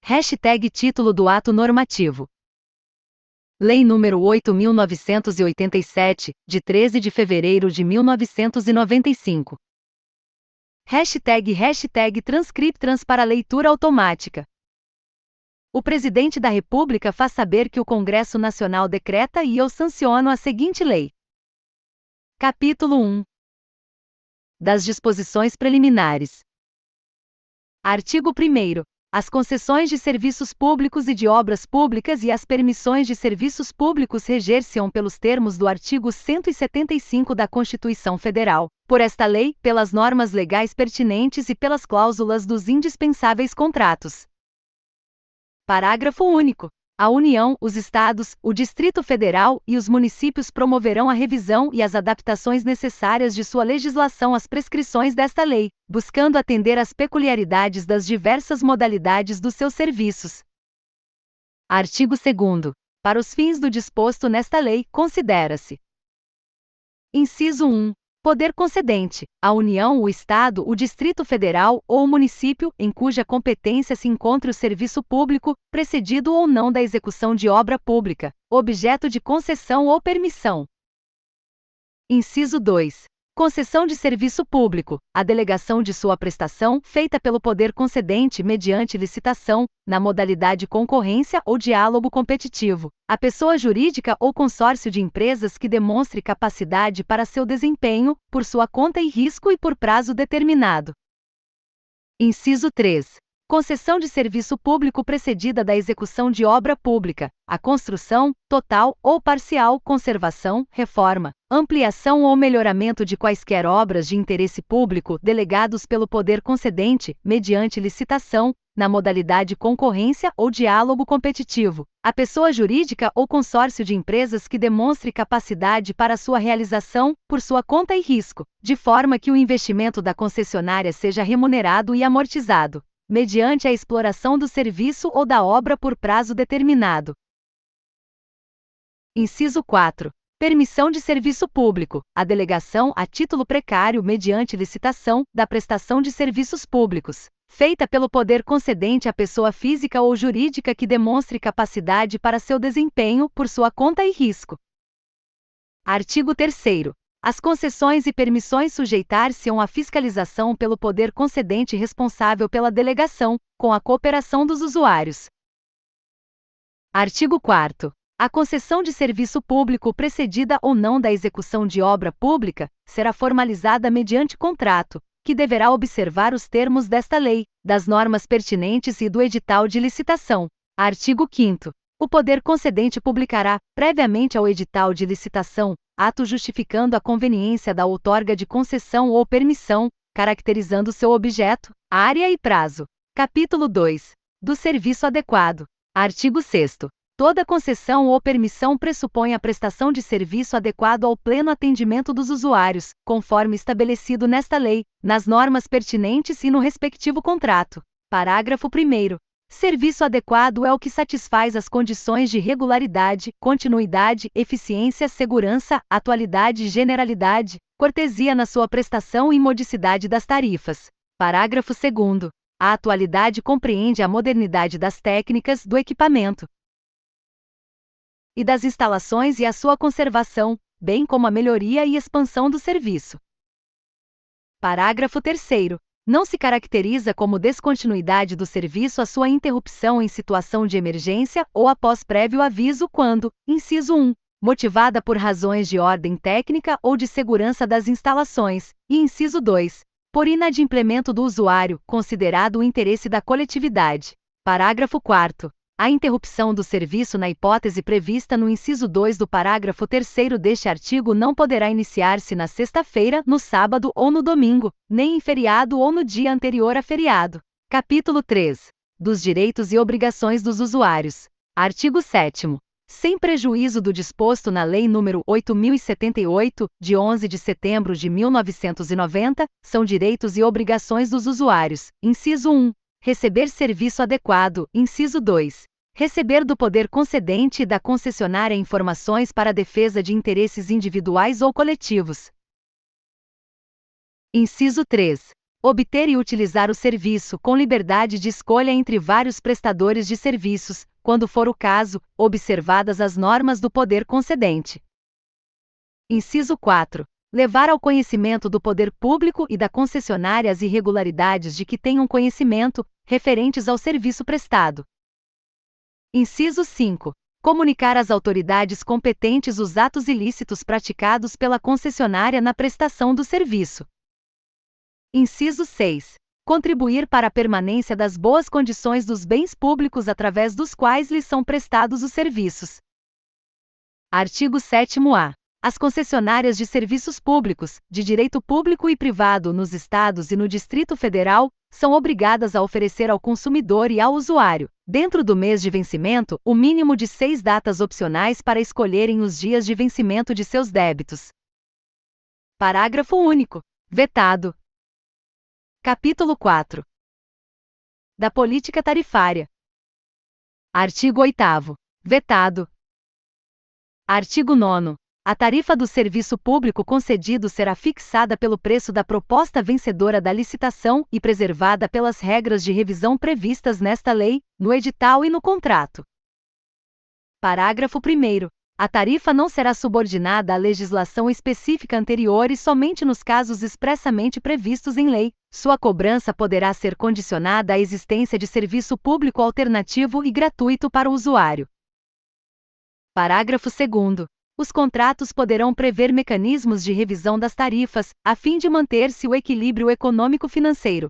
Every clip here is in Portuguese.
Hashtag título do ato normativo. Lei nº 8.987, de 13 de fevereiro de 1995. Hashtag transcriptrans para leitura automática. O Presidente da República faz saber que o Congresso Nacional decreta e eu sanciono a seguinte lei. Capítulo 1. Das disposições preliminares. Artigo 1º. As concessões de serviços públicos e de obras públicas e as permissões de serviços públicos reger-se-ão pelos termos do artigo 175 da Constituição Federal, por esta lei, pelas normas legais pertinentes e pelas cláusulas dos indispensáveis contratos. Parágrafo único. A União, os Estados, o Distrito Federal e os municípios promoverão a revisão e as adaptações necessárias de sua legislação às prescrições desta lei, buscando atender às peculiaridades das diversas modalidades dos seus serviços. Artigo 2º. Para os fins do disposto nesta lei, considera-se: Inciso 1. Poder concedente, a União, o Estado, o Distrito Federal ou o município, em cuja competência se encontre o serviço público, precedido ou não da execução de obra pública, objeto de concessão ou permissão. Inciso 2. Concessão de serviço público, a delegação de sua prestação, feita pelo poder concedente mediante licitação, na modalidade concorrência ou diálogo competitivo, a pessoa jurídica ou consórcio de empresas que demonstre capacidade para seu desempenho, por sua conta e risco e por prazo determinado. Inciso 3. Concessão de serviço público precedida da execução de obra pública, a construção, total ou parcial, conservação, reforma, ampliação ou melhoramento de quaisquer obras de interesse público delegados pelo poder concedente, mediante licitação, na modalidade concorrência ou diálogo competitivo, a pessoa jurídica ou consórcio de empresas que demonstre capacidade para sua realização, por sua conta e risco, de forma que o investimento da concessionária seja remunerado e amortizado, mediante a exploração do serviço ou da obra por prazo determinado. Inciso 4. Permissão de serviço público, a delegação a título precário mediante licitação, da prestação de serviços públicos, feita pelo poder concedente à pessoa física ou jurídica que demonstre capacidade para seu desempenho, por sua conta e risco. Artigo 3º. As concessões e permissões sujeitar-se-ão à fiscalização pelo poder concedente responsável pela delegação, com a cooperação dos usuários. Artigo 4º. A concessão de serviço público precedida ou não da execução de obra pública, será formalizada mediante contrato, que deverá observar os termos desta lei, das normas pertinentes e do edital de licitação. Artigo 5º. O poder concedente publicará, previamente ao edital de licitação, ato justificando a conveniência da outorga de concessão ou permissão, caracterizando seu objeto, área e prazo. Capítulo 2. Do serviço adequado. Artigo 6º. Toda concessão ou permissão pressupõe a prestação de serviço adequado ao pleno atendimento dos usuários, conforme estabelecido nesta lei, nas normas pertinentes e no respectivo contrato. Parágrafo 1º. Serviço adequado é o que satisfaz as condições de regularidade, continuidade, eficiência, segurança, atualidade, generalidade, cortesia na sua prestação e modicidade das tarifas. Parágrafo 2º. A atualidade compreende a modernidade das técnicas, do equipamento e das instalações e a sua conservação, bem como a melhoria e expansão do serviço. Parágrafo 3º. Não se caracteriza como descontinuidade do serviço a sua interrupção em situação de emergência ou após prévio aviso quando, inciso 1, motivada por razões de ordem técnica ou de segurança das instalações, e inciso 2, por inadimplemento do usuário, considerado o interesse da coletividade. Parágrafo 4º. A interrupção do serviço na hipótese prevista no inciso 2 do parágrafo 3º deste artigo não poderá iniciar-se na sexta-feira, no sábado ou no domingo, nem em feriado ou no dia anterior a feriado. Capítulo 3. Dos direitos e obrigações dos usuários. Artigo 7º. Sem prejuízo do disposto na Lei nº 8.078, de 11 de setembro de 1990, são direitos e obrigações dos usuários. Inciso 1. Receber serviço adequado. Inciso 2. Receber do poder concedente e da concessionária informações para a defesa de interesses individuais ou coletivos. Inciso 3. obter e utilizar o serviço com liberdade de escolha entre vários prestadores de serviços, quando for o caso, observadas as normas do poder concedente. Inciso 4. Levar ao conhecimento do poder público e da concessionária as irregularidades de que tenham conhecimento, referentes ao serviço prestado. Inciso 5. Comunicar às autoridades competentes os atos ilícitos praticados pela concessionária na prestação do serviço. Inciso 6. Contribuir para a permanência das boas condições dos bens públicos através dos quais lhes são prestados os serviços. Artigo 7º-A. As concessionárias de serviços públicos, de direito público e privado nos Estados e no Distrito Federal, são obrigadas a oferecer ao consumidor e ao usuário, dentro do mês de vencimento, o mínimo de 6 datas opcionais para escolherem os dias de vencimento de seus débitos. Parágrafo único. Vetado. Capítulo 4. Da política tarifária. Artigo 8º. Vetado. Artigo 9º. A tarifa do serviço público concedido será fixada pelo preço da proposta vencedora da licitação e preservada pelas regras de revisão previstas nesta lei, no edital e no contrato. Parágrafo 1º. A tarifa não será subordinada à legislação específica anterior e somente nos casos expressamente previstos em lei. Sua cobrança poderá ser condicionada à existência de serviço público alternativo e gratuito para o usuário. Parágrafo 2º. Os contratos poderão prever mecanismos de revisão das tarifas, a fim de manter-se o equilíbrio econômico-financeiro.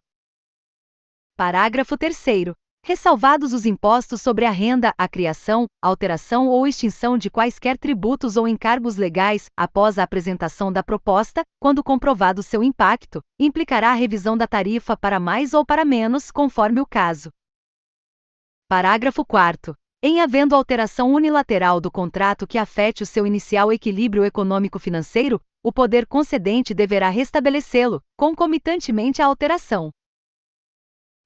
Parágrafo 3º. Ressalvados os impostos sobre a renda, a criação, alteração ou extinção de quaisquer tributos ou encargos legais, após a apresentação da proposta, quando comprovado seu impacto, implicará a revisão da tarifa para mais ou para menos, conforme o caso. Parágrafo 4º. Em havendo alteração unilateral do contrato que afete o seu inicial equilíbrio econômico-financeiro, o poder concedente deverá restabelecê-lo, concomitantemente à alteração.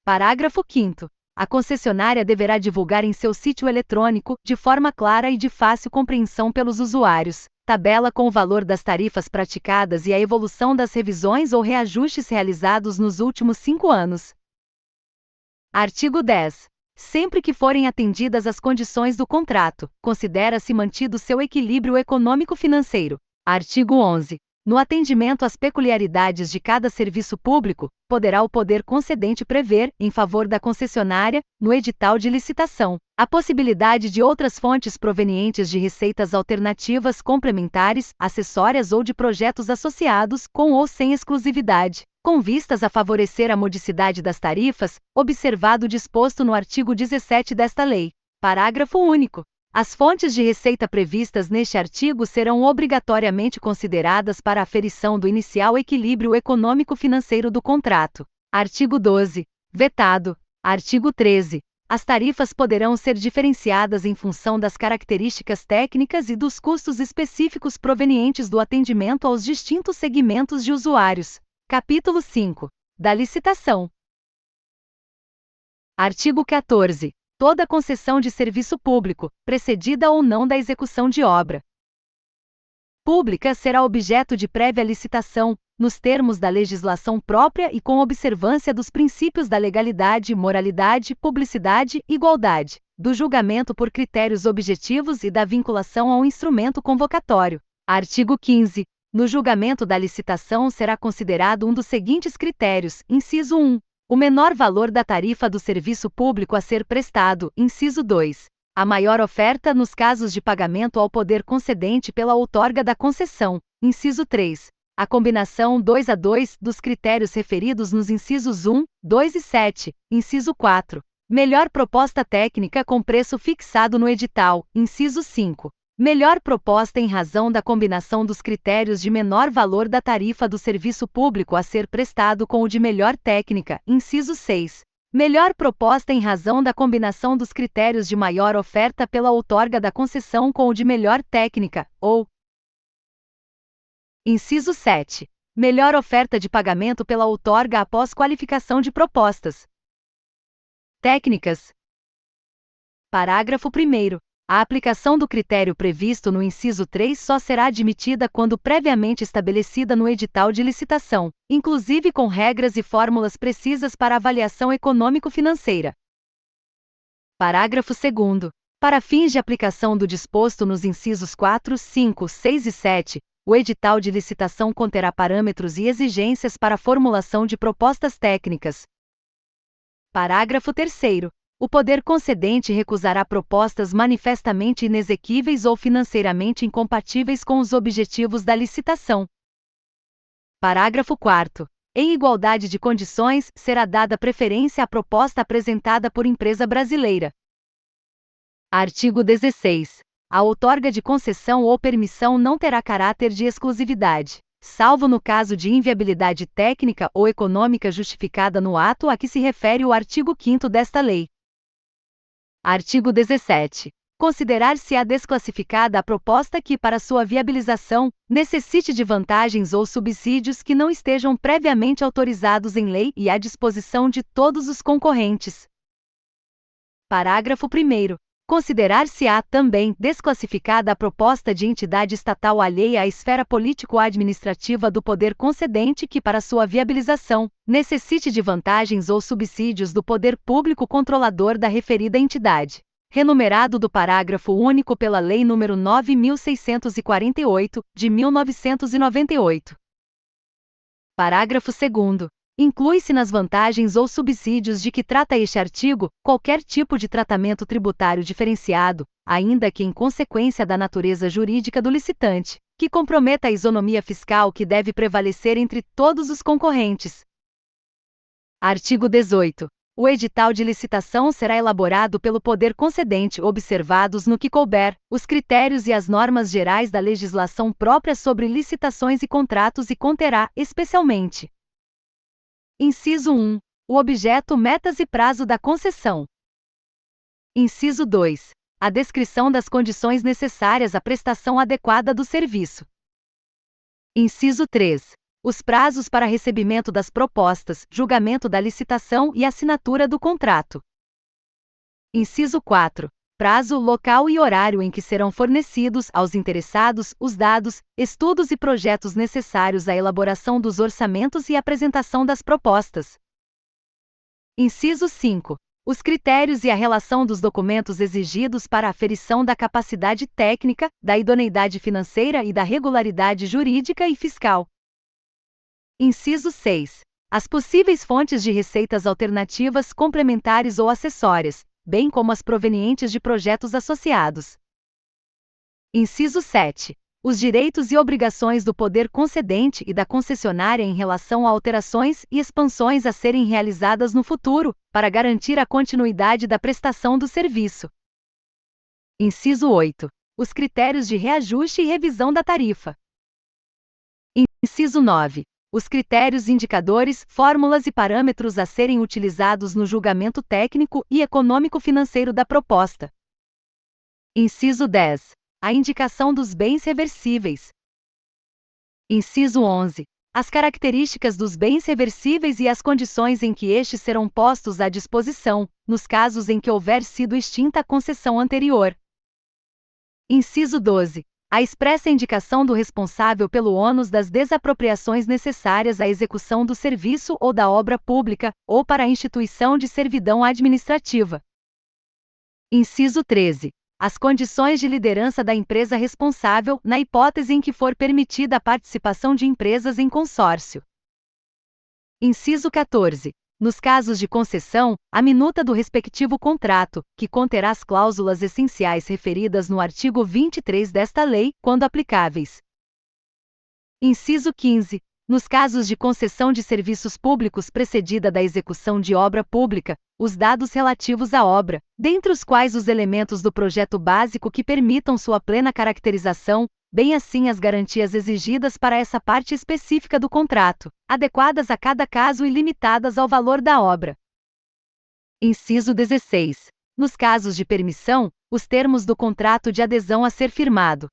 Parágrafo 5º. A concessionária deverá divulgar em seu sítio eletrônico, de forma clara e de fácil compreensão pelos usuários, tabela com o valor das tarifas praticadas e a evolução das revisões ou reajustes realizados nos últimos 5 anos. Artigo 10. Sempre que forem atendidas as condições do contrato, considera-se mantido seu equilíbrio econômico-financeiro. Artigo 11. No atendimento às peculiaridades de cada serviço público, poderá o poder concedente prever, em favor da concessionária, no edital de licitação, a possibilidade de outras fontes provenientes de receitas alternativas complementares, acessórias ou de projetos associados, com ou sem exclusividade, com vistas a favorecer a modicidade das tarifas, observado o disposto no artigo 17 desta lei. Parágrafo único. As fontes de receita previstas neste artigo serão obrigatoriamente consideradas para a aferição do inicial equilíbrio econômico-financeiro do contrato. Artigo 12. Vetado. Artigo 13. As tarifas poderão ser diferenciadas em função das características técnicas e dos custos específicos provenientes do atendimento aos distintos segmentos de usuários. Capítulo 5. Da licitação. Artigo 14. Toda concessão de serviço público, precedida ou não da execução de obra pública, será objeto de prévia licitação, nos termos da legislação própria e com observância dos princípios da legalidade, moralidade, publicidade, igualdade, do julgamento por critérios objetivos e da vinculação ao instrumento convocatório. Artigo 15. No julgamento da licitação será considerado um dos seguintes critérios: inciso 1. O menor valor da tarifa do serviço público a ser prestado, inciso 2. A maior oferta nos casos de pagamento ao poder concedente pela outorga da concessão, inciso 3. A combinação 2 a 2 dos critérios referidos nos incisos 1, 2 e 7, inciso 4. Melhor proposta técnica com preço fixado no edital, inciso 5. Melhor proposta em razão da combinação dos critérios de menor valor da tarifa do serviço público a ser prestado com o de melhor técnica, inciso 6. Melhor proposta em razão da combinação dos critérios de maior oferta pela outorga da concessão com o de melhor técnica, ou inciso 7. Melhor oferta de pagamento pela outorga após qualificação de propostas técnicas. Parágrafo 1º. A aplicação do critério previsto no inciso 3 só será admitida quando previamente estabelecida no edital de licitação, inclusive com regras e fórmulas precisas para avaliação econômico-financeira. Parágrafo 2º. Para fins de aplicação do disposto nos incisos 4, 5, 6 e 7, o edital de licitação conterá parâmetros e exigências para a formulação de propostas técnicas. Parágrafo 3º. O poder concedente recusará propostas manifestamente inexequíveis ou financeiramente incompatíveis com os objetivos da licitação. Parágrafo 4º. Em igualdade de condições, será dada preferência à proposta apresentada por empresa brasileira. Artigo 16. A outorga de concessão ou permissão não terá caráter de exclusividade, salvo no caso de inviabilidade técnica ou econômica justificada no ato a que se refere o artigo 5º desta lei. Artigo 17. Considerar-se-á desclassificada a proposta que, para sua viabilização, necessite de vantagens ou subsídios que não estejam previamente autorizados em lei e à disposição de todos os concorrentes. Parágrafo 1º. Considerar-se-á também desclassificada a proposta de entidade estatal alheia à esfera político-administrativa do poder concedente que, para sua viabilização, necessite de vantagens ou subsídios do poder público controlador da referida entidade, renumerado do parágrafo único pela Lei nº 9.648, de 1998. Parágrafo 2º. Inclui-se nas vantagens ou subsídios de que trata este artigo, qualquer tipo de tratamento tributário diferenciado, ainda que em consequência da natureza jurídica do licitante, que comprometa a isonomia fiscal que deve prevalecer entre todos os concorrentes. Artigo 18. O edital de licitação será elaborado pelo poder concedente, observados no que couber, os critérios e as normas gerais da legislação própria sobre licitações e contratos e conterá, especialmente: Inciso 1. O objeto, metas e prazo da concessão. Inciso 2. A descrição das condições necessárias à prestação adequada do serviço. Inciso 3. Os prazos para recebimento das propostas, julgamento da licitação e assinatura do contrato. Inciso 4. Prazo, local e horário em que serão fornecidos aos interessados os dados, estudos e projetos necessários à elaboração dos orçamentos e apresentação das propostas. Inciso 5. Os critérios e a relação dos documentos exigidos para a aferição da capacidade técnica, da idoneidade financeira e da regularidade jurídica e fiscal. Inciso 6. As possíveis fontes de receitas alternativas, complementares ou acessórias, bem como as provenientes de projetos associados. Inciso 7. Os direitos e obrigações do poder concedente e da concessionária em relação a alterações e expansões a serem realizadas no futuro, para garantir a continuidade da prestação do serviço. Inciso 8. Os critérios de reajuste e revisão da tarifa. Inciso 9. Os critérios, indicadores, fórmulas e parâmetros a serem utilizados no julgamento técnico e econômico-financeiro da proposta. Inciso 10. A indicação dos bens reversíveis. Inciso 11. As características dos bens reversíveis e as condições em que estes serão postos à disposição, nos casos em que houver sido extinta a concessão anterior. Inciso 12. A expressa indicação do responsável pelo ônus das desapropriações necessárias à execução do serviço ou da obra pública, ou para a instituição de servidão administrativa. Inciso 13. As condições de liderança da empresa responsável, na hipótese em que for permitida a participação de empresas em consórcio. Inciso 14. Nos casos de concessão, a minuta do respectivo contrato, que conterá as cláusulas essenciais referidas no artigo 23 desta lei, quando aplicáveis. Inciso 15. Nos casos de concessão de serviços públicos precedida da execução de obra pública, os dados relativos à obra, dentre os quais os elementos do projeto básico que permitam sua plena caracterização, bem assim as garantias exigidas para essa parte específica do contrato, adequadas a cada caso e limitadas ao valor da obra. Inciso 16. Nos casos de permissão, os termos do contrato de adesão a ser firmado.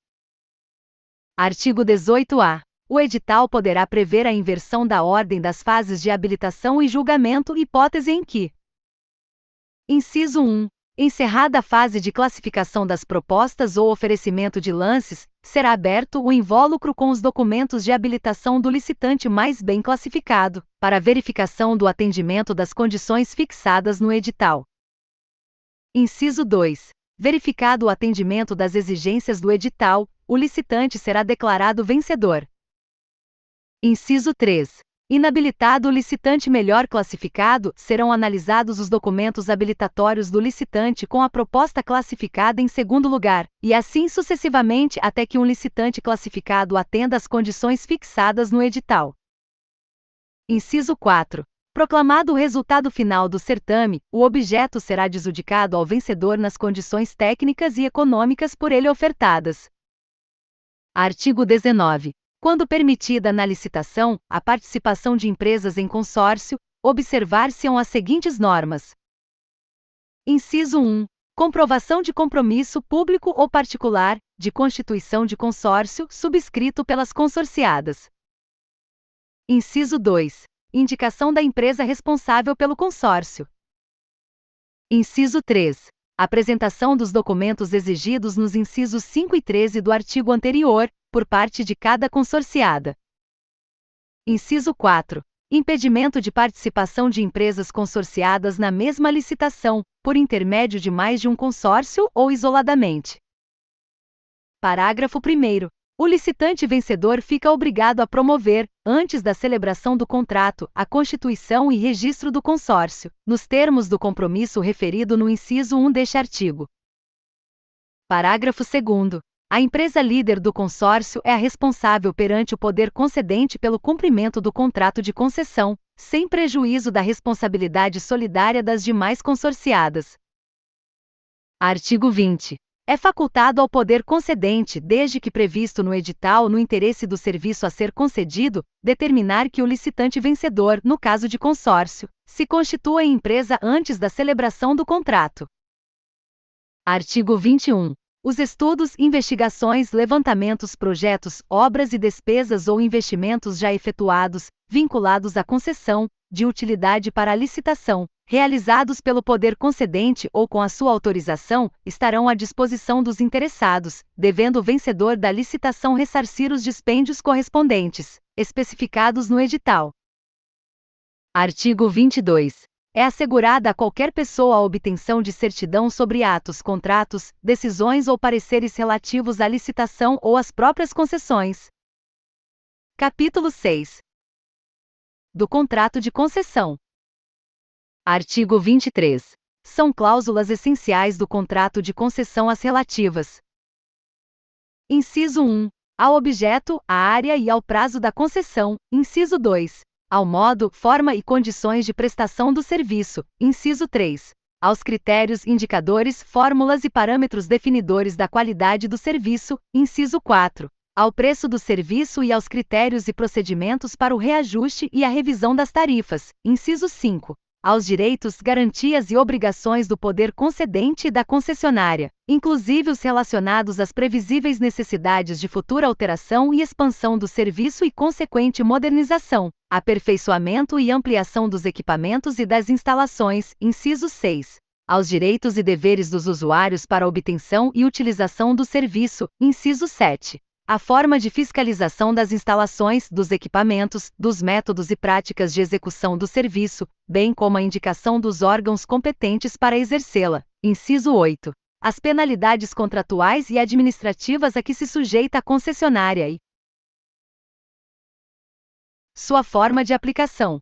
Artigo 18-A. O edital poderá prever a inversão da ordem das fases de habilitação e julgamento, hipótese em que: Inciso 1. Encerrada a fase de classificação das propostas ou oferecimento de lances, será aberto o invólucro com os documentos de habilitação do licitante mais bem classificado, para verificação do atendimento das condições fixadas no edital. Inciso 2. Verificado o atendimento das exigências do edital, o licitante será declarado vencedor. Inciso 3. Inabilitado o licitante melhor classificado, serão analisados os documentos habilitatórios do licitante com a proposta classificada em segundo lugar, e assim sucessivamente até que um licitante classificado atenda às condições fixadas no edital. Inciso 4. Proclamado o resultado final do certame, o objeto será adjudicado ao vencedor nas condições técnicas e econômicas por ele ofertadas. Artigo 19. Quando permitida na licitação a participação de empresas em consórcio, observar-se-ão as seguintes normas. Inciso 1. Comprovação de compromisso público ou particular, de constituição de consórcio, subscrito pelas consorciadas. Inciso 2. Indicação da empresa responsável pelo consórcio. Inciso 3. Apresentação dos documentos exigidos nos incisos 5 e 13 do artigo anterior, por parte de cada consorciada. Inciso 4. Impedimento de participação de empresas consorciadas na mesma licitação, por intermédio de mais de um consórcio ou isoladamente. Parágrafo 1º. O licitante vencedor fica obrigado a promover, antes da celebração do contrato, a constituição e registro do consórcio, nos termos do compromisso referido no inciso 1 deste artigo. Parágrafo 2º. A empresa líder do consórcio é a responsável perante o poder concedente pelo cumprimento do contrato de concessão, sem prejuízo da responsabilidade solidária das demais consorciadas. Artigo 20. É facultado ao poder concedente, desde que previsto no edital no interesse do serviço a ser concedido, determinar que o licitante vencedor, no caso de consórcio, se constitua em empresa antes da celebração do contrato. Artigo 21. Os estudos, investigações, levantamentos, projetos, obras e despesas ou investimentos já efetuados, vinculados à concessão, de utilidade para a licitação, realizados pelo poder concedente ou com a sua autorização, estarão à disposição dos interessados, devendo o vencedor da licitação ressarcir os dispêndios correspondentes, especificados no edital. Artigo 22. É assegurada a qualquer pessoa a obtenção de certidão sobre atos, contratos, decisões ou pareceres relativos à licitação ou às próprias concessões. Capítulo 6. Do contrato de concessão. Artigo 23. São cláusulas essenciais do contrato de concessão as relativas. Inciso 1. Ao objeto, à área e ao prazo da concessão. Inciso 2. Ao modo, forma e condições de prestação do serviço. Inciso 3. Aos critérios, indicadores, fórmulas e parâmetros definidores da qualidade do serviço. Inciso 4. Ao preço do serviço e aos critérios e procedimentos para o reajuste e a revisão das tarifas. Inciso 5. Aos direitos, garantias e obrigações do poder concedente e da concessionária, inclusive os relacionados às previsíveis necessidades de futura alteração e expansão do serviço e consequente modernização, aperfeiçoamento e ampliação dos equipamentos e das instalações. Inciso 6. Aos direitos e deveres dos usuários para obtenção e utilização do serviço. Inciso 7. A forma de fiscalização das instalações, dos equipamentos, dos métodos e práticas de execução do serviço, bem como a indicação dos órgãos competentes para exercê-la. Inciso 8. As penalidades contratuais e administrativas a que se sujeita a concessionária e sua forma de aplicação.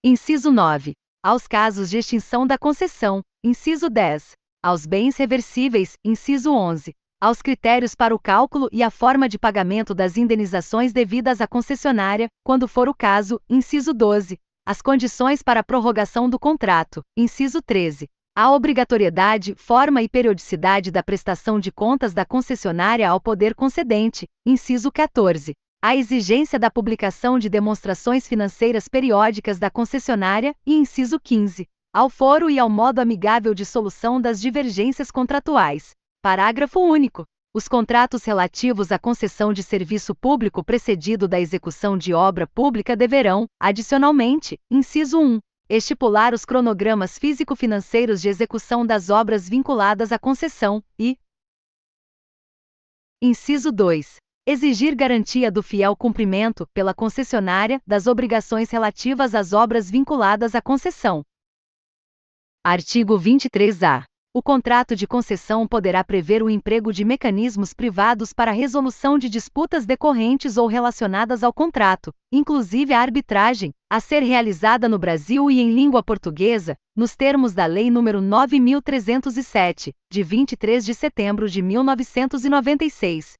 Inciso 9. Aos casos de extinção da concessão. Inciso 10. Aos bens reversíveis. Inciso 11. Aos critérios para o cálculo e a forma de pagamento das indenizações devidas à concessionária, quando for o caso. Inciso 12. As condições para a prorrogação do contrato. Inciso 13. A obrigatoriedade, forma e periodicidade da prestação de contas da concessionária ao poder concedente. Inciso 14. A exigência da publicação de demonstrações financeiras periódicas da concessionária. E inciso 15. Ao foro e ao modo amigável de solução das divergências contratuais. Parágrafo único. Os contratos relativos à concessão de serviço público precedido da execução de obra pública deverão, adicionalmente, inciso 1, estipular os cronogramas físico-financeiros de execução das obras vinculadas à concessão e inciso 2. Exigir garantia do fiel cumprimento, pela concessionária, das obrigações relativas às obras vinculadas à concessão. Artigo 23-A. O contrato de concessão poderá prever o emprego de mecanismos privados para a resolução de disputas decorrentes ou relacionadas ao contrato, inclusive a arbitragem, a ser realizada no Brasil e em língua portuguesa, nos termos da Lei nº 9.307, de 23 de setembro de 1996.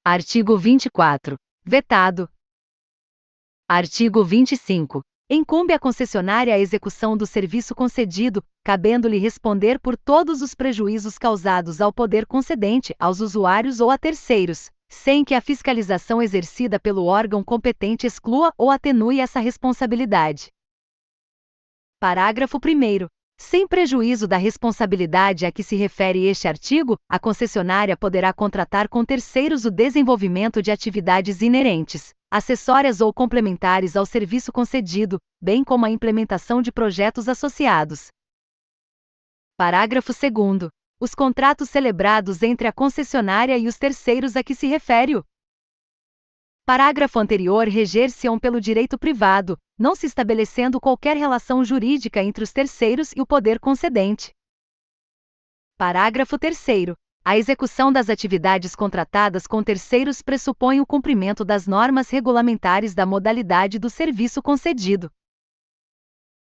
Artigo 24. Vetado. Artigo 25. Incumbe à concessionária a execução do serviço concedido, cabendo-lhe responder por todos os prejuízos causados ao poder concedente, aos usuários ou a terceiros, sem que a fiscalização exercida pelo órgão competente exclua ou atenue essa responsabilidade. Parágrafo 1º. Sem prejuízo da responsabilidade a que se refere este artigo, a concessionária poderá contratar com terceiros o desenvolvimento de atividades inerentes, acessórias ou complementares ao serviço concedido, bem como a implementação de projetos associados. Parágrafo 2º. Os contratos celebrados entre a concessionária e os terceiros a que se refere o parágrafo anterior reger-se-ão pelo direito privado, não se estabelecendo qualquer relação jurídica entre os terceiros e o poder concedente. Parágrafo 3º. A execução das atividades contratadas com terceiros pressupõe o cumprimento das normas regulamentares da modalidade do serviço concedido.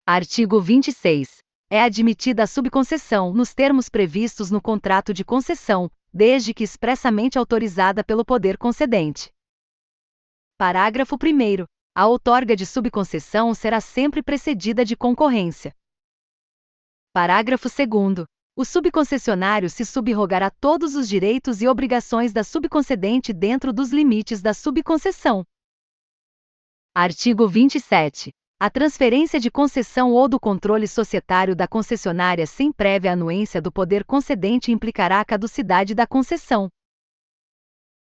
Artigo 26. É admitida a subconcessão nos termos previstos no contrato de concessão, desde que expressamente autorizada pelo poder concedente. Parágrafo 1º. A outorga de subconcessão será sempre precedida de concorrência. Parágrafo 2º. O subconcessionário se subrogará todos os direitos e obrigações da subconcedente dentro dos limites da subconcessão. Artigo 27. A transferência de concessão ou do controle societário da concessionária sem prévia anuência do poder concedente implicará a caducidade da concessão.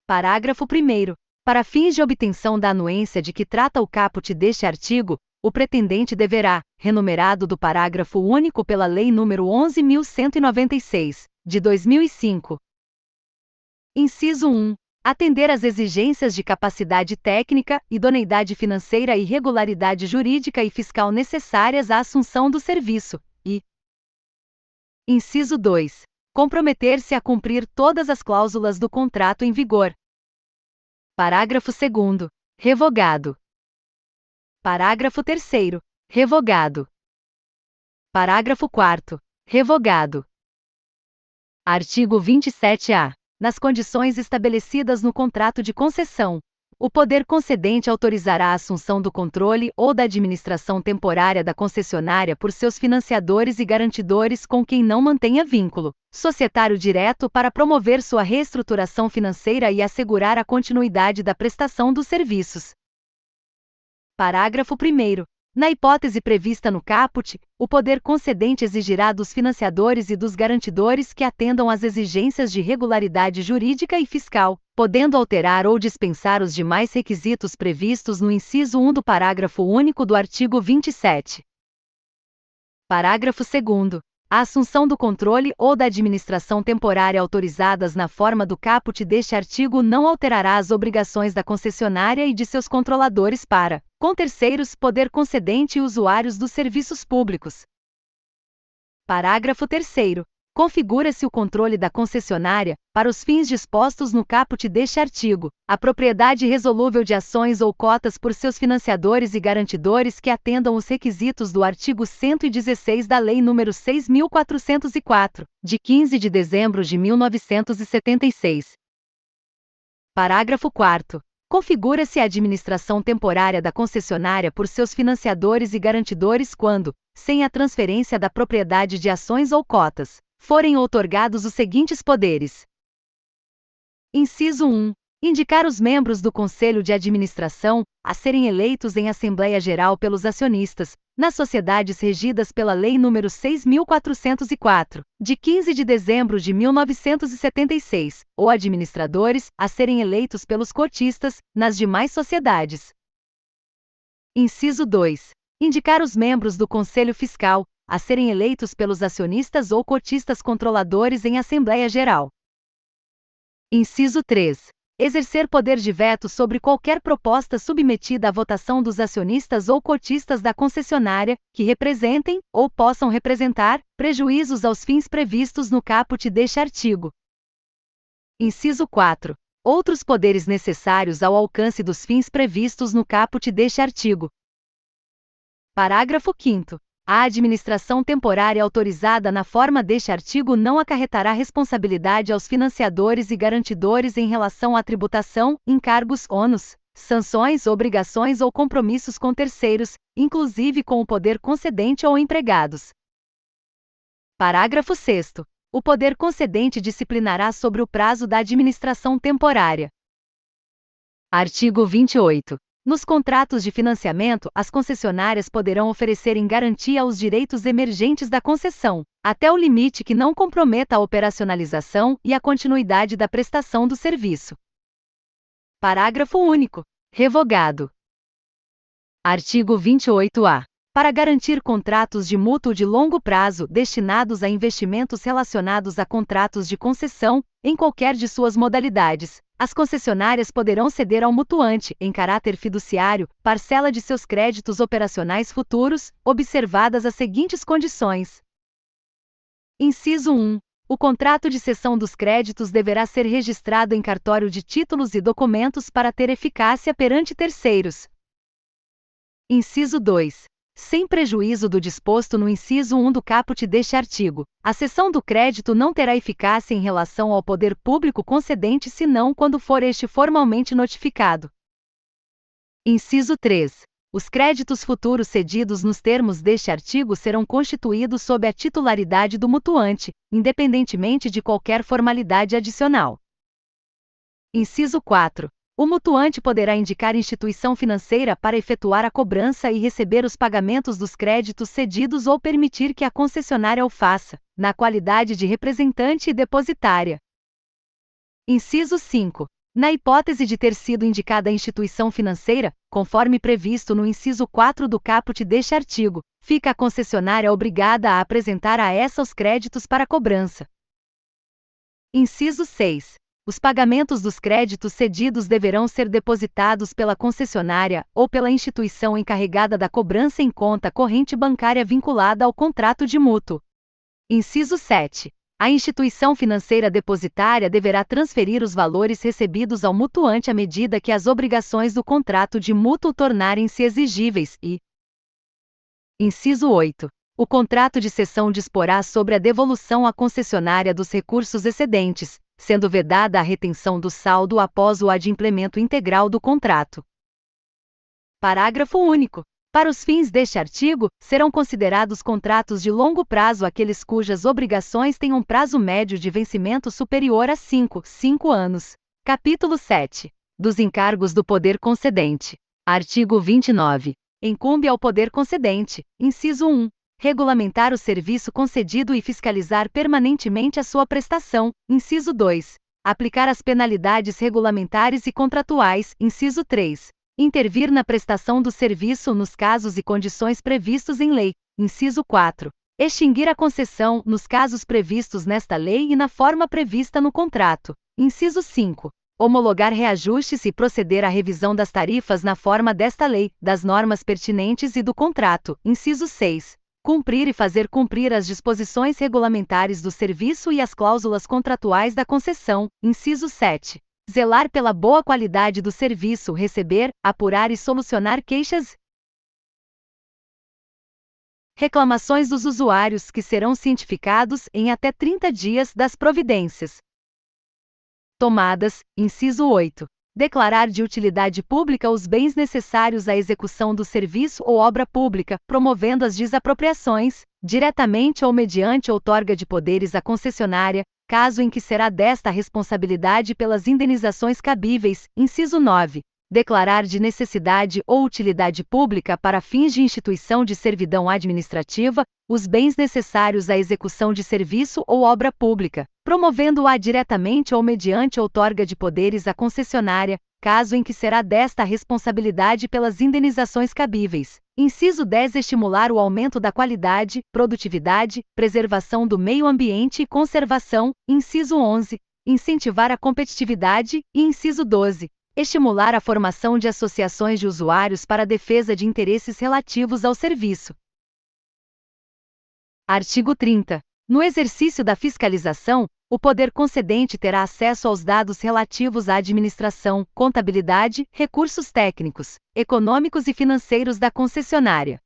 Parágrafo 1º. Para fins de obtenção da anuência de que trata o caput deste artigo, o pretendente deverá, renumerado do parágrafo único pela Lei nº 11.196, de 2005. Inciso 1. Atender às exigências de capacidade técnica, idoneidade financeira e regularidade jurídica e fiscal necessárias à assunção do serviço, e inciso 2. Comprometer-se a cumprir todas as cláusulas do contrato em vigor. Parágrafo 2º. Revogado. Parágrafo 3º. Revogado. Parágrafo 4º. Revogado. Artigo 27-A. Nas condições estabelecidas no contrato de concessão, o poder concedente autorizará a assunção do controle ou da administração temporária da concessionária por seus financiadores e garantidores com quem não mantenha vínculo societário direto para promover sua reestruturação financeira e assegurar a continuidade da prestação dos serviços. Parágrafo 1º. Na hipótese prevista no caput, o poder concedente exigirá dos financiadores e dos garantidores que atendam às exigências de regularidade jurídica e fiscal, podendo alterar ou dispensar os demais requisitos previstos no inciso 1 do parágrafo único do artigo 27. Parágrafo 2º. A assunção do controle ou da administração temporária autorizadas na forma do caput deste artigo não alterará as obrigações da concessionária e de seus controladores para, com terceiros, poder concedente e usuários dos serviços públicos. Parágrafo 3º. Configura-se o controle da concessionária, para os fins dispostos no caput deste artigo, a propriedade resolúvel de ações ou cotas por seus financiadores e garantidores que atendam os requisitos do artigo 116 da Lei nº 6.404, de 15 de dezembro de 1976. Parágrafo 4º. Configura-se a administração temporária da concessionária por seus financiadores e garantidores quando, sem a transferência da propriedade de ações ou cotas, forem outorgados os seguintes poderes. Inciso 1. Indicar os membros do Conselho de Administração, a serem eleitos em Assembleia Geral pelos acionistas, nas sociedades regidas pela Lei nº 6.404, de 15 de dezembro de 1976, ou administradores, a serem eleitos pelos cotistas, nas demais sociedades. Inciso 2. Indicar os membros do Conselho Fiscal, a serem eleitos pelos acionistas ou cotistas controladores em Assembleia Geral. Inciso 3. Exercer poder de veto sobre qualquer proposta submetida à votação dos acionistas ou cotistas da concessionária, que representem, ou possam representar, prejuízos aos fins previstos no caput deste artigo. Inciso 4. Outros poderes necessários ao alcance dos fins previstos no caput deste artigo. Parágrafo 5º. A administração temporária autorizada na forma deste artigo não acarretará responsabilidade aos financiadores e garantidores em relação à tributação, encargos, ônus, sanções, obrigações ou compromissos com terceiros, inclusive com o poder concedente ou empregados. Parágrafo 6º. O poder concedente disciplinará sobre o prazo da administração temporária. Artigo 28. Nos contratos de financiamento, as concessionárias poderão oferecer em garantia os direitos emergentes da concessão, até o limite que não comprometa a operacionalização e a continuidade da prestação do serviço. Parágrafo único. Revogado. Artigo 28-A. Para garantir contratos de mútuo de longo prazo destinados a investimentos relacionados a contratos de concessão, em qualquer de suas modalidades, as concessionárias poderão ceder ao mutuante, em caráter fiduciário, parcela de seus créditos operacionais futuros, observadas as seguintes condições. Inciso 1. O contrato de cessão dos créditos deverá ser registrado em cartório de títulos e documentos para ter eficácia perante terceiros. Inciso 2. Sem prejuízo do disposto no inciso 1 do caput deste artigo, a cessão do crédito não terá eficácia em relação ao poder público concedente senão quando for este formalmente notificado. Inciso 3. Os créditos futuros cedidos nos termos deste artigo serão constituídos sob a titularidade do mutuante, independentemente de qualquer formalidade adicional. Inciso 4. O mutuante poderá indicar instituição financeira para efetuar a cobrança e receber os pagamentos dos créditos cedidos ou permitir que a concessionária o faça, na qualidade de representante e depositária. Inciso 5. Na hipótese de ter sido indicada a instituição financeira, conforme previsto no inciso 4 do caput deste artigo, fica a concessionária obrigada a apresentar a essa os créditos para cobrança. Inciso 6. Os pagamentos dos créditos cedidos deverão ser depositados pela concessionária ou pela instituição encarregada da cobrança em conta corrente bancária vinculada ao contrato de mútuo. Inciso 7. A instituição financeira depositária deverá transferir os valores recebidos ao mutuante à medida que as obrigações do contrato de mútuo tornarem-se exigíveis e. Inciso 8. O contrato de cessão disporá sobre a devolução à concessionária dos recursos excedentes, sendo vedada a retenção do saldo após o adimplemento integral do contrato. Parágrafo único. Para os fins deste artigo, serão considerados contratos de longo prazo aqueles cujas obrigações tenham prazo médio de vencimento superior a 5 anos. Capítulo 7. Dos encargos do poder concedente. Artigo 29. Incumbe ao poder concedente, inciso 1, regulamentar o serviço concedido e fiscalizar permanentemente a sua prestação, inciso 2. Aplicar as penalidades regulamentares e contratuais, inciso 3. Intervir na prestação do serviço nos casos e condições previstos em lei, inciso 4. Extinguir a concessão nos casos previstos nesta lei e na forma prevista no contrato, inciso 5. Homologar reajustes e proceder à revisão das tarifas na forma desta lei, das normas pertinentes e do contrato, inciso 6. Cumprir e fazer cumprir as disposições regulamentares do serviço e as cláusulas contratuais da concessão, inciso 7. Zelar pela boa qualidade do serviço, receber, apurar e solucionar queixas, reclamações dos usuários que serão cientificados em até 30 dias das providências tomadas, inciso 8. Declarar de utilidade pública os bens necessários à execução do serviço ou obra pública, promovendo as desapropriações, diretamente ou mediante outorga de poderes à concessionária, caso em que será desta a responsabilidade pelas indenizações cabíveis, inciso 9. Declarar de necessidade ou utilidade pública para fins de instituição de servidão administrativa, os bens necessários à execução de serviço ou obra pública, promovendo-a diretamente ou mediante outorga de poderes à concessionária, caso em que será desta a responsabilidade pelas indenizações cabíveis. Inciso 10. Estimular o aumento da qualidade, produtividade, preservação do meio ambiente e conservação. Inciso 11. Incentivar a competitividade. E inciso 12. Estimular a formação de associações de usuários para a defesa de interesses relativos ao serviço. Artigo 30. No exercício da fiscalização, o poder concedente terá acesso aos dados relativos à administração, contabilidade, recursos técnicos, econômicos e financeiros da concessionária.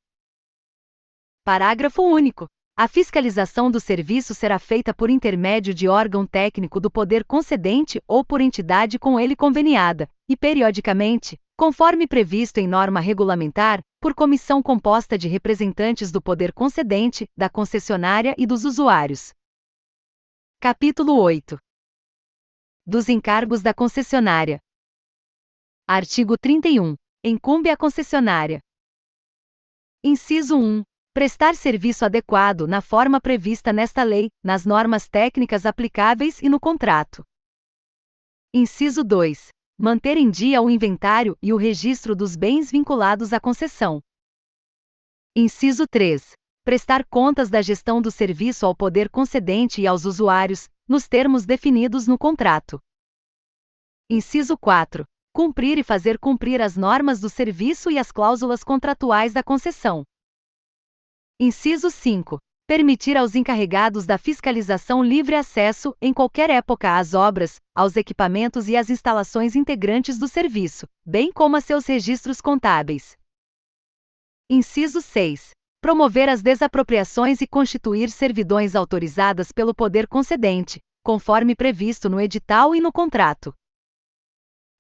Parágrafo único. A fiscalização do serviço será feita por intermédio de órgão técnico do poder concedente ou por entidade com ele conveniada, e periodicamente, conforme previsto em norma regulamentar, por comissão composta de representantes do poder concedente, da concessionária e dos usuários. Capítulo 8. Dos encargos da concessionária. Artigo 31. Incumbe à concessionária. Inciso 1. Prestar serviço adequado na forma prevista nesta lei, nas normas técnicas aplicáveis e no contrato. Inciso 2. Manter em dia o inventário e o registro dos bens vinculados à concessão. Inciso 3. Prestar contas da gestão do serviço ao poder concedente e aos usuários, nos termos definidos no contrato. Inciso 4. Cumprir e fazer cumprir as normas do serviço e as cláusulas contratuais da concessão. Inciso 5. Permitir aos encarregados da fiscalização livre acesso, em qualquer época, às obras, aos equipamentos e às instalações integrantes do serviço, bem como a seus registros contábeis. Inciso 6. Promover as desapropriações e constituir servidões autorizadas pelo poder concedente, conforme previsto no edital e no contrato.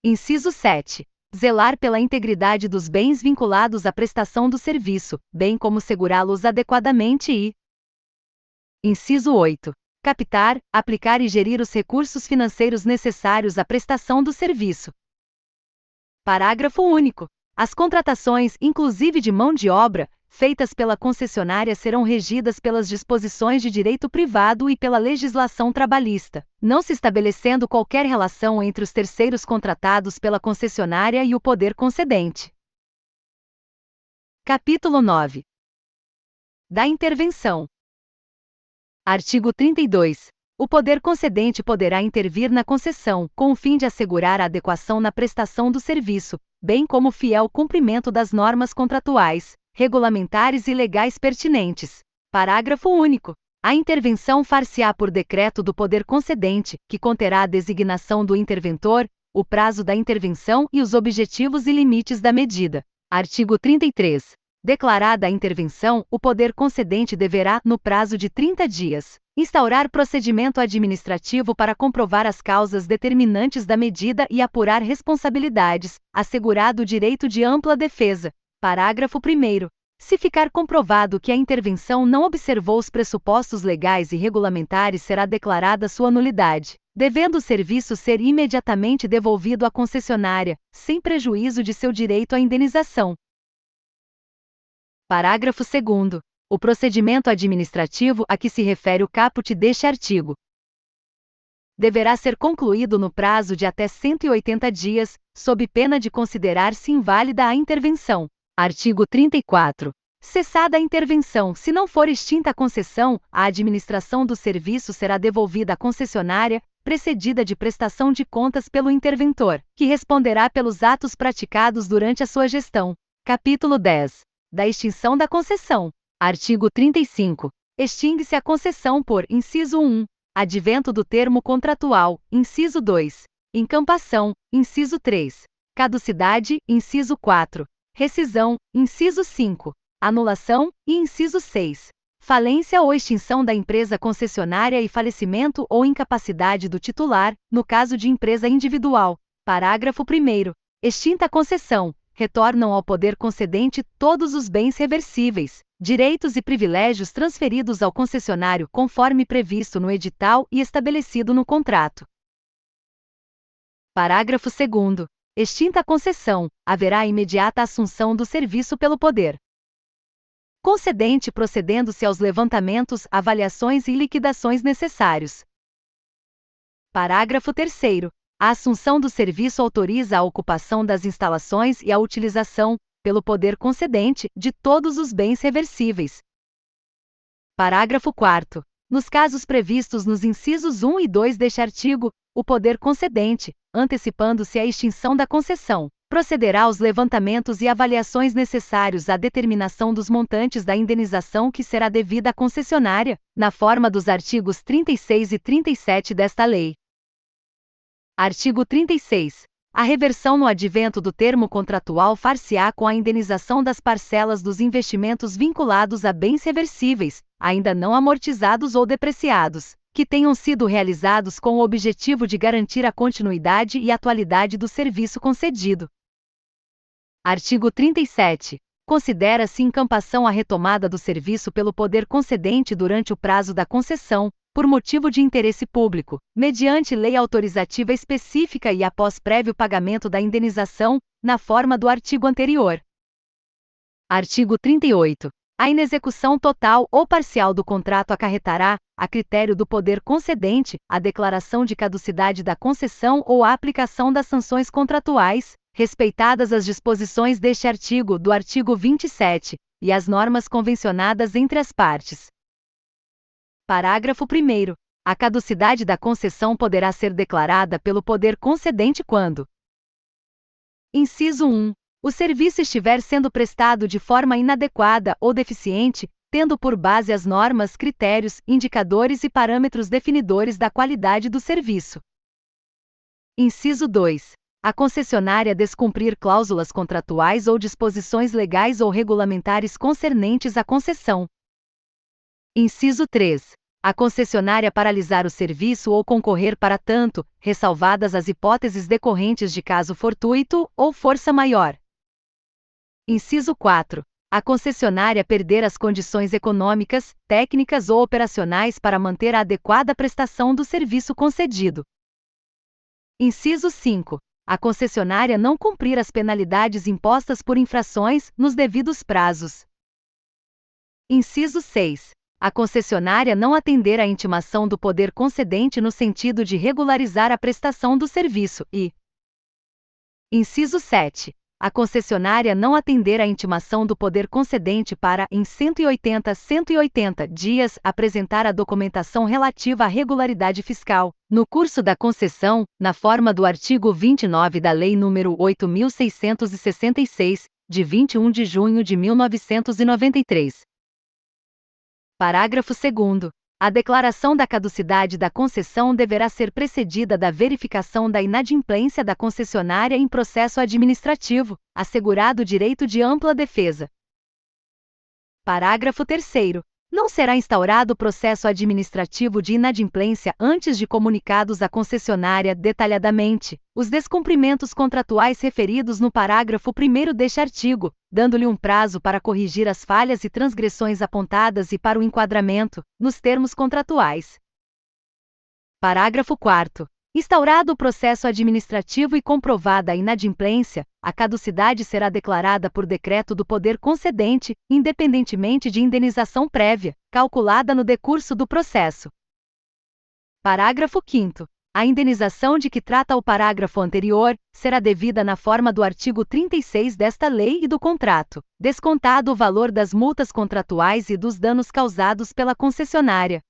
Inciso 7. Zelar pela integridade dos bens vinculados à prestação do serviço, bem como segurá-los adequadamente e. Inciso 8. Captar, aplicar e gerir os recursos financeiros necessários à prestação do serviço. Parágrafo único. As contratações, inclusive de mão de obra, feitas pela concessionária serão regidas pelas disposições de direito privado e pela legislação trabalhista, não se estabelecendo qualquer relação entre os terceiros contratados pela concessionária e o poder concedente. Capítulo 9. Da intervenção. Artigo 32. O poder concedente poderá intervir na concessão, com o fim de assegurar a adequação na prestação do serviço, bem como o fiel cumprimento das normas contratuais, regulamentares e legais pertinentes. Parágrafo único. A intervenção far-se-á por decreto do poder concedente, que conterá a designação do interventor, o prazo da intervenção e os objetivos e limites da medida. Artigo 33. Declarada a intervenção, o poder concedente deverá, no prazo de 30 dias, instaurar procedimento administrativo para comprovar as causas determinantes da medida e apurar responsabilidades, assegurado o direito de ampla defesa. Parágrafo 1º. Se ficar comprovado que a intervenção não observou os pressupostos legais e regulamentares, será declarada sua nulidade, devendo o serviço ser imediatamente devolvido à concessionária, sem prejuízo de seu direito à indenização. Parágrafo 2º. O procedimento administrativo a que se refere o caput deste artigo deverá ser concluído no prazo de até 180 dias, sob pena de considerar-se inválida a intervenção. Artigo 34. Cessada a intervenção, se não for extinta a concessão, a administração do serviço será devolvida à concessionária, precedida de prestação de contas pelo interventor, que responderá pelos atos praticados durante a sua gestão. Capítulo 10. Da extinção da concessão. Artigo 35. Extingue-se a concessão por, inciso 1, advento do termo contratual, inciso 2, incampação, inciso 3, caducidade, inciso 4, rescisão, inciso 5, anulação, e inciso 6, falência ou extinção da empresa concessionária e falecimento ou incapacidade do titular, no caso de empresa individual. Parágrafo 1º. Extinta a concessão, retornam ao poder concedente todos os bens reversíveis, direitos e privilégios transferidos ao concessionário conforme previsto no edital e estabelecido no contrato. Parágrafo 2º. Extinta a concessão, haverá imediata assunção do serviço pelo poder concedente, procedendo-se aos levantamentos, avaliações e liquidações necessários. Parágrafo 3º. A assunção do serviço autoriza a ocupação das instalações e a utilização, pelo poder concedente, de todos os bens reversíveis. Parágrafo 4º. Nos casos previstos nos incisos 1 e 2 deste artigo, o poder concedente, antecipando-se à extinção da concessão, procederá aos levantamentos e avaliações necessários à determinação dos montantes da indenização que será devida à concessionária, na forma dos artigos 36 e 37 desta lei. Artigo 36. A reversão no advento do termo contratual far-se-á com a indenização das parcelas dos investimentos vinculados a bens reversíveis, ainda não amortizados ou depreciados, que tenham sido realizados com o objetivo de garantir a continuidade e atualidade do serviço concedido. Artigo 37. Considera-se incampação a retomada do serviço pelo poder concedente durante o prazo da concessão, por motivo de interesse público, mediante lei autorizativa específica e após prévio pagamento da indenização, na forma do artigo anterior. Artigo 38. A inexecução total ou parcial do contrato acarretará, a critério do poder concedente, a declaração de caducidade da concessão ou a aplicação das sanções contratuais, respeitadas as disposições deste artigo, do artigo 27, e as normas convencionadas entre as partes. Parágrafo 1º. A caducidade da concessão poderá ser declarada pelo poder concedente quando: Inciso 1. O serviço estiver sendo prestado de forma inadequada ou deficiente, tendo por base as normas, critérios, indicadores e parâmetros definidores da qualidade do serviço. Inciso 2. A concessionária descumprir cláusulas contratuais ou disposições legais ou regulamentares concernentes à concessão. Inciso 3. A concessionária paralisar o serviço ou concorrer para tanto, ressalvadas as hipóteses decorrentes de caso fortuito ou força maior. Inciso 4. A concessionária perder as condições econômicas, técnicas ou operacionais para manter a adequada prestação do serviço concedido. Inciso 5. A concessionária não cumprir as penalidades impostas por infrações, nos devidos prazos. Inciso 6. A concessionária não atender à intimação do poder concedente no sentido de regularizar a prestação do serviço e: Inciso 7. A concessionária não atender à intimação do poder concedente para, em 180 dias, apresentar a documentação relativa à regularidade fiscal, no curso da concessão, na forma do artigo 29 da Lei nº 8.666, de 21 de junho de 1993. Parágrafo 2º. A declaração da caducidade da concessão deverá ser precedida da verificação da inadimplência da concessionária em processo administrativo, assegurado o direito de ampla defesa. Parágrafo 3º. Não será instaurado processo administrativo de inadimplência antes de comunicados à concessionária detalhadamente os descumprimentos contratuais referidos no parágrafo 1º deste artigo, dando-lhe um prazo para corrigir as falhas e transgressões apontadas e para o enquadramento, nos termos contratuais. Parágrafo 4º. Instaurado o processo administrativo e comprovada a inadimplência, a caducidade será declarada por decreto do poder concedente, independentemente de indenização prévia, calculada no decurso do processo. Parágrafo 5º. A indenização de que trata o parágrafo anterior será devida na forma do artigo 36 desta lei e do contrato, descontado o valor das multas contratuais e dos danos causados pela concessionária.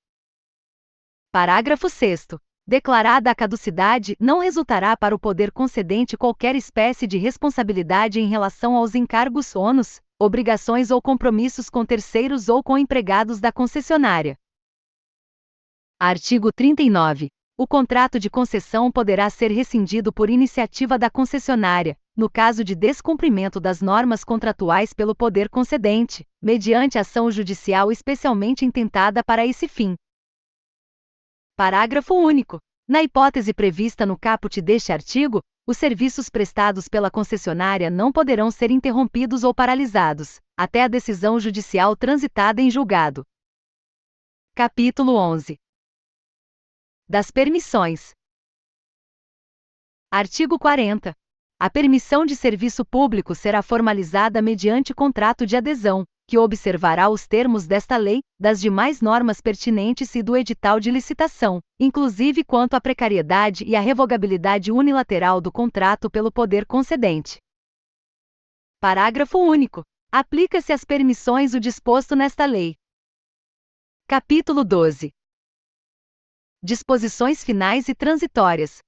Parágrafo 6º. Declarada a caducidade, não resultará para o poder concedente qualquer espécie de responsabilidade em relação aos encargos, ônus, obrigações ou compromissos com terceiros ou com empregados da concessionária. Artigo 39. O contrato de concessão poderá ser rescindido por iniciativa da concessionária, no caso de descumprimento das normas contratuais pelo poder concedente, mediante ação judicial especialmente intentada para esse fim. Parágrafo único. Na hipótese prevista no caput deste artigo, os serviços prestados pela concessionária não poderão ser interrompidos ou paralisados, até a decisão judicial transitada em julgado. Capítulo 11. Das permissões. Artigo 40. A permissão de serviço público será formalizada mediante contrato de adesão, que observará os termos desta lei, das demais normas pertinentes e do edital de licitação, inclusive quanto à precariedade e à revogabilidade unilateral do contrato pelo poder concedente. Parágrafo único. Aplica-se às permissões o disposto nesta lei. Capítulo 12. Disposições finais e transitórias.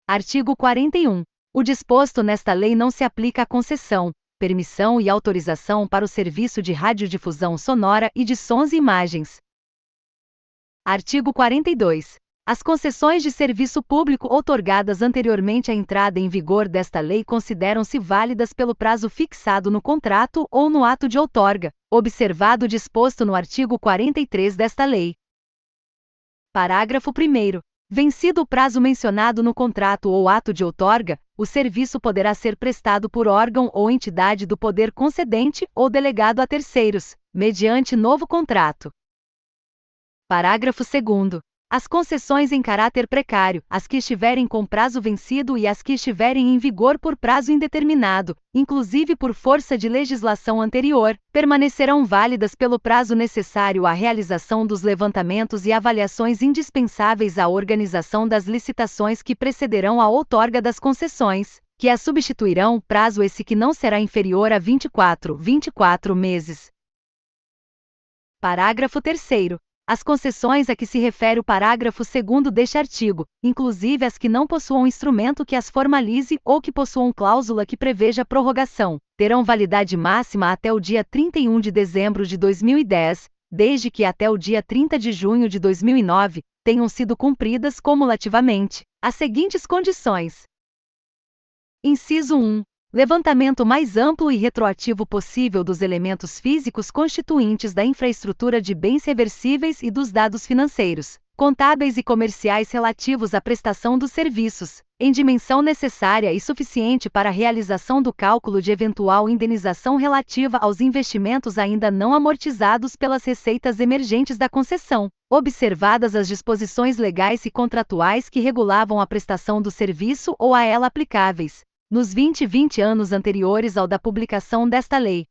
Artigo 41. O disposto nesta lei não se aplica à concessão, permissão e autorização para o serviço de radiodifusão sonora e de sons e imagens. Artigo 42. As concessões de serviço público outorgadas anteriormente à entrada em vigor desta lei consideram-se válidas pelo prazo fixado no contrato ou no ato de outorga, observado o disposto no artigo 43 desta lei. Parágrafo 1º. Vencido o prazo mencionado no contrato ou ato de outorga, o serviço poderá ser prestado por órgão ou entidade do poder concedente ou delegado a terceiros, mediante novo contrato. Parágrafo 2º. As concessões em caráter precário, as que estiverem com prazo vencido e as que estiverem em vigor por prazo indeterminado, inclusive por força de legislação anterior, permanecerão válidas pelo prazo necessário à realização dos levantamentos e avaliações indispensáveis à organização das licitações que precederão a outorga das concessões, que as substituirão, prazo esse que não será inferior a 24 meses. Parágrafo 3º. As concessões a que se refere o parágrafo 2º deste artigo, inclusive as que não possuam instrumento que as formalize ou que possuam cláusula que preveja prorrogação, terão validade máxima até o dia 31 de dezembro de 2010, desde que até o dia 30 de junho de 2009 tenham sido cumpridas cumulativamente as seguintes condições. Inciso 1. Levantamento mais amplo e retroativo possível dos elementos físicos constituintes da infraestrutura de bens reversíveis e dos dados financeiros, contábeis e comerciais relativos à prestação dos serviços, em dimensão necessária e suficiente para a realização do cálculo de eventual indenização relativa aos investimentos ainda não amortizados pelas receitas emergentes da concessão, observadas as disposições legais e contratuais que regulavam a prestação do serviço ou a ela aplicáveis, nos 20 anos anteriores ao da publicação desta lei.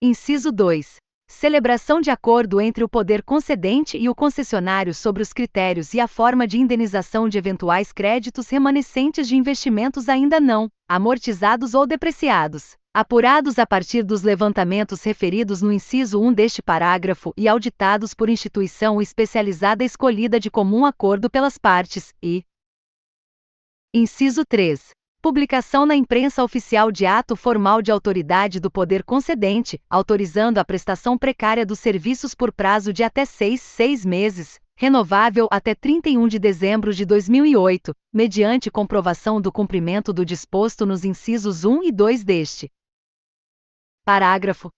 Inciso 2. Celebração de acordo entre o poder concedente e o concessionário sobre os critérios e a forma de indenização de eventuais créditos remanescentes de investimentos ainda não amortizados ou depreciados, apurados a partir dos levantamentos referidos no inciso 1 deste parágrafo e auditados por instituição especializada escolhida de comum acordo pelas partes, e Inciso 3. Publicação na imprensa oficial de ato formal de autoridade do poder concedente, autorizando a prestação precária dos serviços por prazo de até 6 meses, renovável até 31 de dezembro de 2008, mediante comprovação do cumprimento do disposto nos incisos 1 e 2 deste parágrafo.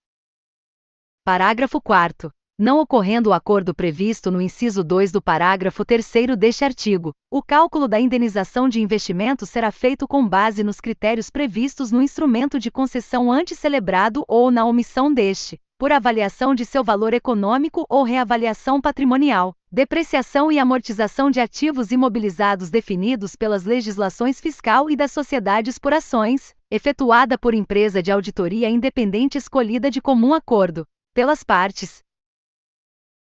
Parágrafo 4º. Não ocorrendo o acordo previsto no inciso 2 do parágrafo 3º deste artigo, o cálculo da indenização de investimento será feito com base nos critérios previstos no instrumento de concessão antes celebrado ou na omissão deste, por avaliação de seu valor econômico ou reavaliação patrimonial, depreciação e amortização de ativos imobilizados definidos pelas legislações fiscal e das sociedades por ações, efetuada por empresa de auditoria independente escolhida de comum acordo pelas partes.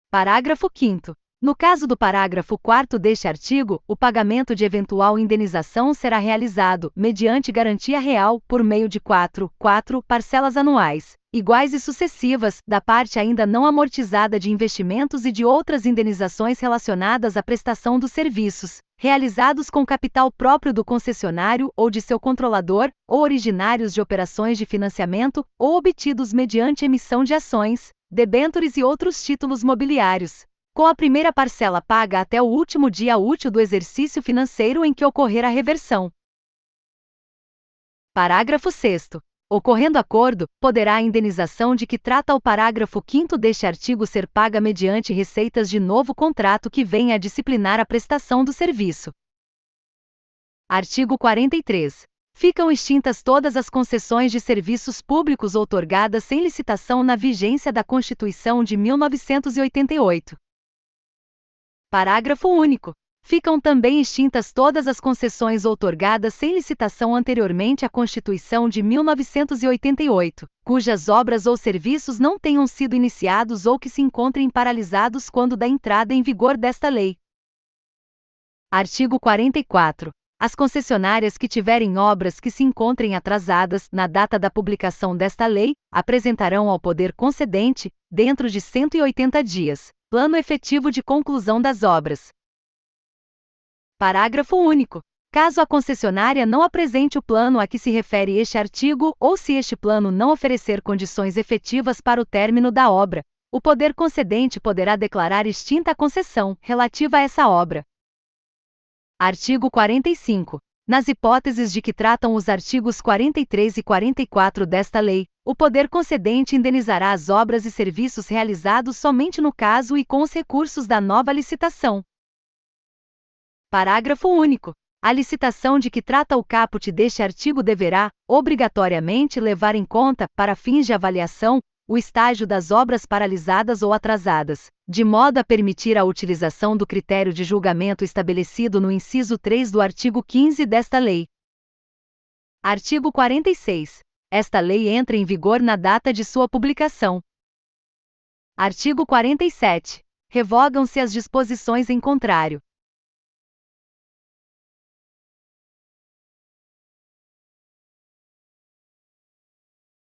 Parágrafo 5º. No caso do parágrafo 4º deste artigo, o pagamento de eventual indenização será realizado, mediante garantia real, por meio de quatro parcelas anuais, iguais e sucessivas, da parte ainda não amortizada de investimentos e de outras indenizações relacionadas à prestação dos serviços, realizados com capital próprio do concessionário ou de seu controlador, ou originários de operações de financiamento, ou obtidos mediante emissão de ações, debêntures e outros títulos mobiliários, com a primeira parcela paga até o último dia útil do exercício financeiro em que ocorrer a reversão. Parágrafo 6º. Ocorrendo acordo, poderá a indenização de que trata o parágrafo 5º deste artigo ser paga mediante receitas de novo contrato que venha a disciplinar a prestação do serviço. Artigo 43. Ficam extintas todas as concessões de serviços públicos outorgadas sem licitação na vigência da Constituição de 1988. Parágrafo único. Ficam também extintas todas as concessões outorgadas sem licitação anteriormente à Constituição de 1988, cujas obras ou serviços não tenham sido iniciados ou que se encontrem paralisados quando da entrada em vigor desta lei. Artigo 44. As concessionárias que tiverem obras que se encontrem atrasadas na data da publicação desta lei, apresentarão ao poder concedente, dentro de 180 dias, plano efetivo de conclusão das obras. Parágrafo único. Caso a concessionária não apresente o plano a que se refere este artigo ou se este plano não oferecer condições efetivas para o término da obra, o poder concedente poderá declarar extinta a concessão relativa a essa obra. Artigo 45. Nas hipóteses de que tratam os artigos 43 e 44 desta lei, o poder concedente indenizará as obras e serviços realizados somente no caso e com os recursos da nova licitação. Parágrafo único. A licitação de que trata o caput deste artigo deverá, obrigatoriamente, levar em conta, para fins de avaliação, o estágio das obras paralisadas ou atrasadas, de modo a permitir a utilização do critério de julgamento estabelecido no inciso 3 do artigo 15 desta lei. Artigo 46. Esta lei entra em vigor na data de sua publicação. Artigo 47. Revogam-se as disposições em contrário.